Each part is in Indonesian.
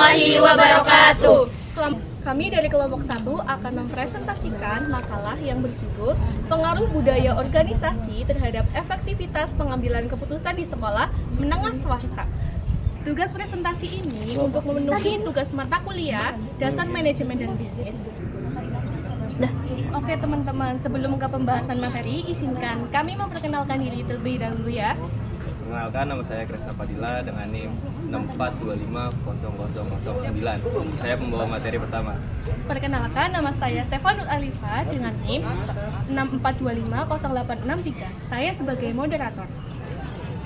warahmatullahi wabarakatuh. Kami dari kelompok 1 akan mempresentasikan makalah yang berjudul Pengaruh Budaya Organisasi Terhadap Efektivitas Pengambilan Keputusan di Sekolah Menengah Swasta. Tugas presentasi ini untuk memenuhi tugas mata kuliah Dasar Manajemen dan Bisnis. Oke teman-teman, sebelum ke pembahasan materi, izinkan kami memperkenalkan diri terlebih dahulu ya. Perkenalkan, nama saya Kresna Fadila dengan NIM 64250009. Saya pembawa materi pertama. Perkenalkan, nama saya Stefanul Alifa dengan NIM 64250863. Saya sebagai moderator.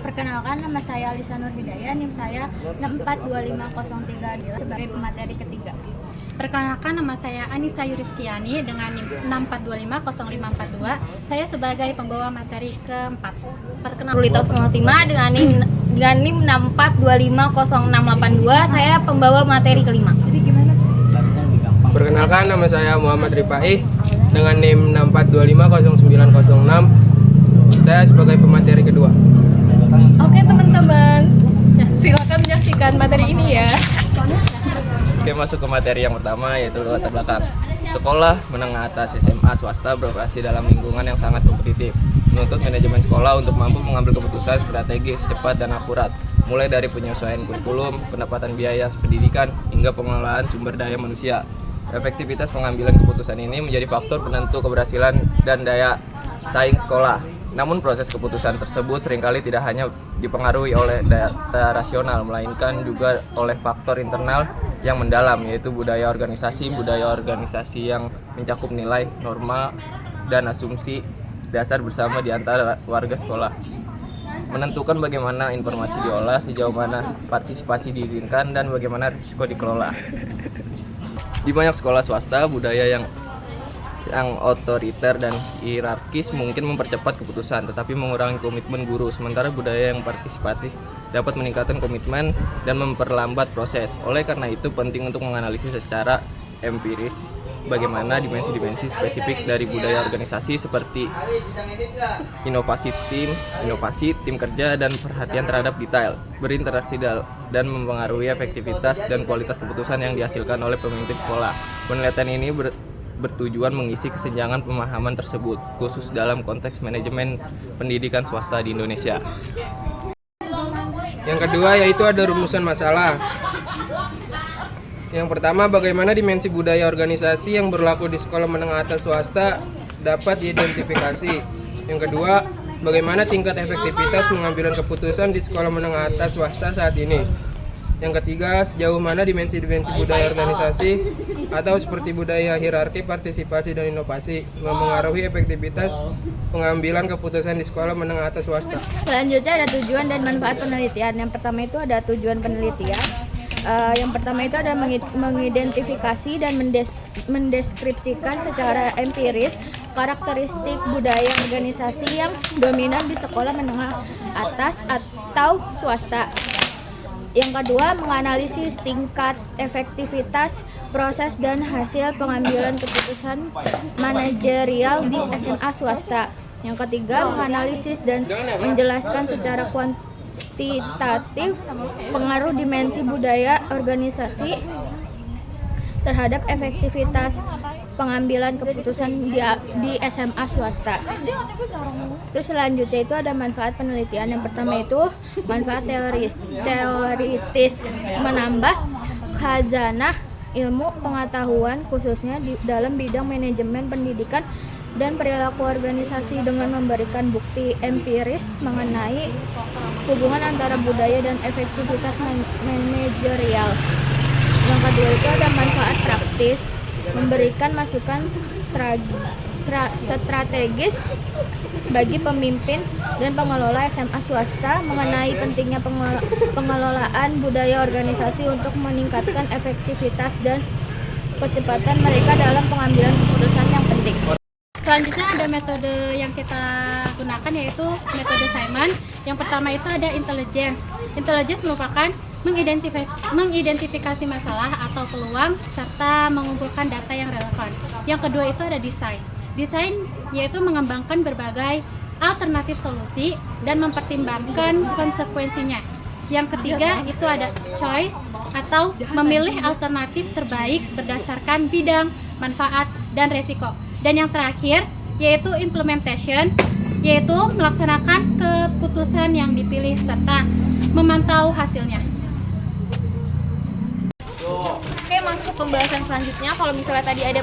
Perkenalkan, nama saya Alisa Nur Hidayah, NIM saya 642503 sebagai pemateri ketiga. Perkenalkan, nama saya Anissa Yuriskiani dengan NIM 64250542. Saya sebagai pembawa materi keempat. Perkenalkan, Rulita Sungaltima dengan NIM 64250682. Saya pembawa materi kelima. Perkenalkan, nama saya Muhammad Rifaih dengan NIM 64250906. Saya sebagai pemateri kedua. Oke teman-teman, silakan menyaksikan materi ini ya. Oke, masuk ke materi yang pertama, yaitu latar belakang. Sekolah menengah atas SMA swasta beroperasi dalam lingkungan yang sangat kompetitif, menuntut manajemen sekolah untuk mampu mengambil keputusan strategis, cepat, dan akurat, mulai dari penyesuaian kurikulum, pendapatan biaya pendidikan, hingga pengelolaan sumber daya manusia. Efektivitas pengambilan keputusan ini menjadi faktor penentu keberhasilan dan daya saing sekolah. Namun proses keputusan tersebut seringkali tidak hanya dipengaruhi oleh data rasional, melainkan juga oleh faktor internal yang mendalam, yaitu budaya organisasi yang mencakup nilai, norma, dan asumsi dasar bersama di antara warga sekolah. Menentukan bagaimana informasi diolah, sejauh mana partisipasi diizinkan, dan bagaimana risiko dikelola. Di banyak sekolah swasta, budaya yang otoriter dan hierarkis mungkin mempercepat keputusan, tetapi mengurangi komitmen guru. Sementara budaya yang partisipatif dapat meningkatkan komitmen dan memperlambat proses. Oleh karena itu, penting untuk menganalisis secara empiris bagaimana dimensi-dimensi spesifik dari budaya organisasi seperti inovasi, tim kerja, dan perhatian terhadap detail, berinteraksi dan mempengaruhi efektivitas dan kualitas keputusan yang dihasilkan oleh pemimpin sekolah. Penelitian ini bertujuan mengisi kesenjangan pemahaman tersebut, khusus dalam konteks manajemen pendidikan swasta di Indonesia. Yang kedua yaitu ada rumusan masalah. Yang pertama, bagaimana dimensi budaya organisasi yang berlaku di sekolah menengah atas swasta dapat diidentifikasi. Yang kedua, bagaimana tingkat efektivitas pengambilan keputusan di sekolah menengah atas swasta saat ini. Yang ketiga, sejauh mana dimensi-dimensi budaya organisasi atau seperti budaya hierarki, partisipasi, dan inovasi mempengaruhi efektivitas pengambilan keputusan di sekolah menengah atas swasta. Selanjutnya ada tujuan dan manfaat penelitian. Yang pertama itu ada tujuan penelitian. Yang pertama itu ada mengidentifikasi dan mendeskripsikan secara empiris karakteristik budaya organisasi yang dominan di sekolah menengah atas atau swasta. Yang kedua, menganalisis tingkat efektivitas proses dan hasil pengambilan keputusan manajerial di SMA swasta. Yang ketiga, menganalisis dan menjelaskan secara kuantitatif pengaruh dimensi budaya organisasi terhadap efektivitas pengambilan keputusan di SMA swasta. Terus selanjutnya itu ada manfaat penelitian. Yang pertama itu manfaat teoritis, menambah khazanah ilmu pengetahuan khususnya dalam bidang manajemen pendidikan dan perilaku organisasi dengan memberikan bukti empiris mengenai hubungan antara budaya dan efektivitas manajerial. Yang kedua itu ada manfaat praktis, memberikan masukan strategis bagi pemimpin dan pengelola SMA swasta mengenai pentingnya pengelolaan budaya organisasi untuk meningkatkan efektivitas dan kecepatan mereka dalam pengambilan keputusan yang penting. Selanjutnya ada metode yang kita gunakan, yaitu metode Simon. Yang pertama itu ada intelligence. Intelligence merupakan mengidentifikasi masalah atau peluang serta mengumpulkan data yang relevan. Yang kedua itu ada design. Desain yaitu mengembangkan berbagai alternatif solusi dan mempertimbangkan konsekuensinya. Yang ketiga itu ada choice. atau memilih alternatif terbaik berdasarkan bidang, manfaat, dan resiko. Dan yang terakhir yaitu implementation, yaitu melaksanakan keputusan yang dipilih serta memantau hasilnya. Oke, masuk ke pembahasan selanjutnya. Kalau misalnya tadi ada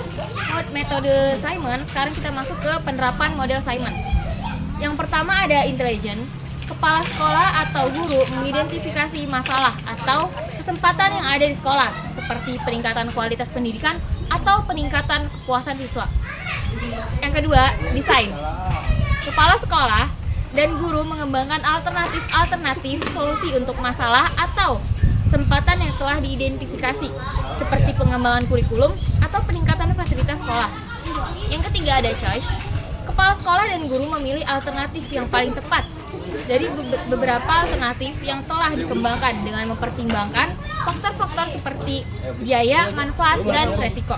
metode Simon, sekarang kita masuk ke penerapan model Simon. Yang pertama ada intelligent. Kepala sekolah atau guru mengidentifikasi masalah atau kesempatan yang ada di sekolah, seperti peningkatan kualitas pendidikan atau peningkatan kepuasan siswa. Yang kedua, desain. Kepala sekolah dan guru mengembangkan alternatif solusi untuk masalah atau kesempatan yang telah diidentifikasi, seperti pengembangan kurikulum atau peningkatan fasilitas sekolah. Yang ketiga ada choice. Kepala sekolah dan guru memilih alternatif yang paling tepat dari beberapa alternatif yang telah dikembangkan dengan mempertimbangkan faktor-faktor seperti biaya, manfaat, dan resiko.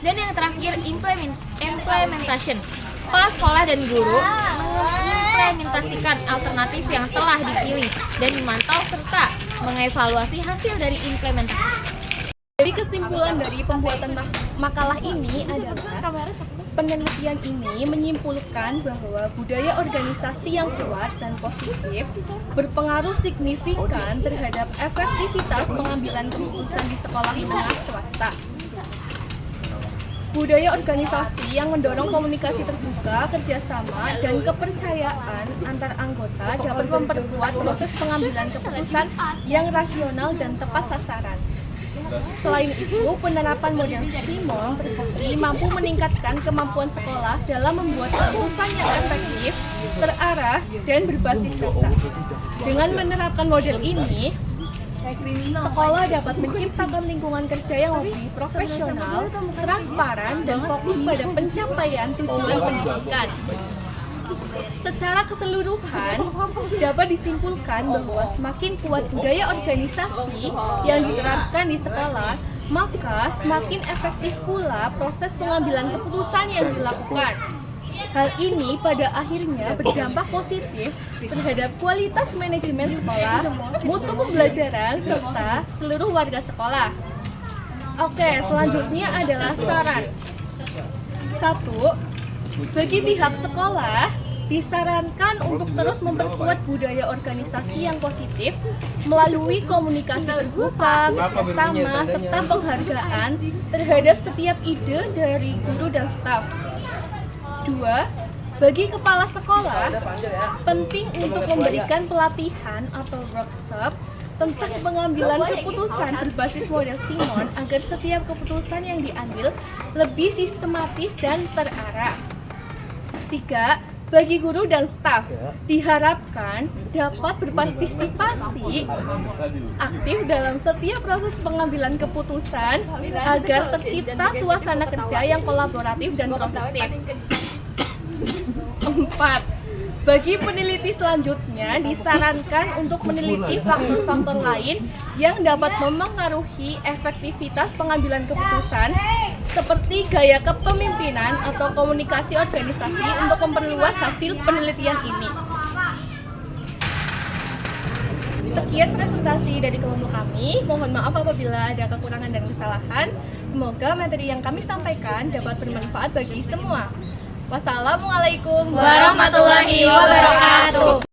Dan yang terakhir, implementation. Kepala sekolah dan guru mengimplementasikan alternatif yang telah dipilih dan memantau serta mengevaluasi hasil dari implementasi. Jadi kesimpulan dari pembuatan makalah ini adalah penelitian ini menyimpulkan bahwa budaya organisasi yang kuat dan positif berpengaruh signifikan terhadap efektivitas pengambilan keputusan di sekolah menengah swasta. Budaya organisasi yang mendorong komunikasi terbuka, kerjasama, dan kepercayaan antar anggota dapat memperkuat proses pengambilan keputusan yang rasional dan tepat sasaran. Selain itu, penerapan model Simon terbukti mampu meningkatkan kemampuan sekolah dalam membuat keputusan yang efektif, terarah, dan berbasis data. Dengan menerapkan model ini, sekolah dapat menciptakan lingkungan kerja yang lebih profesional, transparan, dan fokus pada pencapaian tujuan pendidikan. Secara keseluruhan, dapat disimpulkan bahwa semakin kuat budaya organisasi yang diterapkan di sekolah, maka semakin efektif pula proses pengambilan keputusan yang dilakukan. Hal ini pada akhirnya berdampak positif terhadap kualitas manajemen sekolah, mutu pembelajaran, serta seluruh warga sekolah. Oke, selanjutnya adalah saran. 1. Bagi pihak sekolah, disarankan untuk terus memperkuat budaya organisasi yang positif melalui komunikasi terbuka, kerjasama, serta penghargaan terhadap setiap ide dari guru dan staf. 2. Bagi kepala sekolah, penting untuk memberikan pelatihan atau workshop tentang pengambilan keputusan berbasis model Simon agar setiap keputusan yang diambil lebih sistematis dan terarah. 3. Bagi guru dan staf, diharapkan dapat berpartisipasi aktif dalam setiap proses pengambilan keputusan agar tercipta suasana kerja yang kolaboratif dan produktif. 4. Bagi peneliti selanjutnya, disarankan untuk meneliti faktor-faktor lain yang dapat memengaruhi efektivitas pengambilan keputusan seperti gaya kepemimpinan atau komunikasi organisasi untuk memperluas hasil penelitian ini. Sekian presentasi dari kelompok kami. Mohon maaf apabila ada kekurangan dan kesalahan. Semoga materi yang kami sampaikan dapat bermanfaat bagi semua. Wassalamualaikum warahmatullahi wabarakatuh.